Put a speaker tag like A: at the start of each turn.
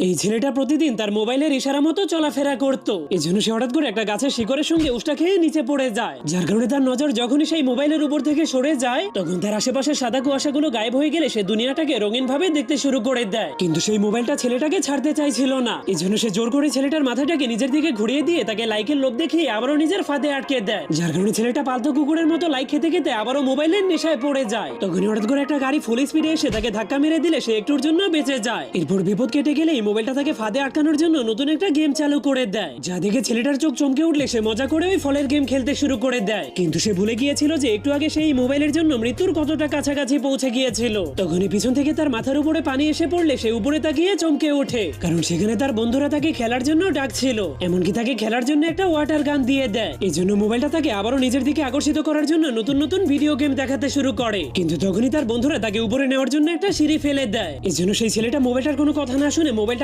A: এই ছেলেটা প্রতিদিন তার মোবাইলের ইশারা মতো চলাফেরা করত। এজন্য সে হঠাৎ করে একটা গাছের শিকড়ের সঙ্গে উষ্টা খেয়ে নিচে পড়ে যায়, যার কারণে তার নজর যখনই সেই মোবাইলের উপর থেকে সরে যায় তখন তার আশেপাশে সাদা কুয়াশাগুলো গায়েব হয়ে গেলে সে দুনিয়াটাকে রঙিন ভাবে দেখতে শুরু করে দেয়। কিন্তু সেই মোবাইলটা ছেলেটাকে ছাড়তে চাইছিল না, এজন্য সে জোর করে ছেলেটার মাথাটাকে নিজের দিকে ঘুরিয়ে দিয়ে তাকে লাইকের লোভ দেখিয়ে আবারও নিজের ফাঁদে আটকে দেয়, যার কারণে ছেলেটা পালতু কুকুরের মতো লাইক খেতে খেতে আবারও মোবাইলের নেশায় পড়ে যায়। তখনই হঠাৎ করে একটা গাড়ি ফুল স্পিডে এসে তাকে ধাক্কা মেরে দিলে সে একটুর জন্য বেঁচে যায়। এরপর বিপদ কেটে গেলে এই মোবাইলটা তাকে ফাঁদে আটকানোর জন্য নতুন একটা গেম চালু করে দেয়, যা দেখে ছেলেটার চোখ চমকে উঠলে সে মজা করে ওই ফলের গেম খেলতে শুরু করে দেয়। কিন্তু সে ভুলে গিয়েছিল যে একটু আগে সেই মোবাইলের জন্য মৃত্যুর কতটা কাছাকাছি পৌঁছে গিয়েছিল। তখনই পিছন থেকে তার মাথার উপরে পানি এসে পড়লে সে উপরে তাকিয়ে চমকে ওঠে, কারণ সেখানে তার বন্ধুরা তাকে খেলার জন্য ডাকছিল, এমনকি তাকে খেলার জন্য একটা ওয়াটার গান দিয়ে দেয়। এই জন্য মোবাইলটা তাকে আবারও নিজের দিকে আকর্ষিত করার জন্য নতুন নতুন ভিডিও গেম দেখাতে শুরু করে। কিন্তু তখনই তার বন্ধুরা তাকে উপরে নেওয়ার জন্য একটা সিঁড়ি ফেলে দেয়। এই জন্য সেই ছেলেটা মোবাইলটার কোনো কথা না শুনে মোবাইলটা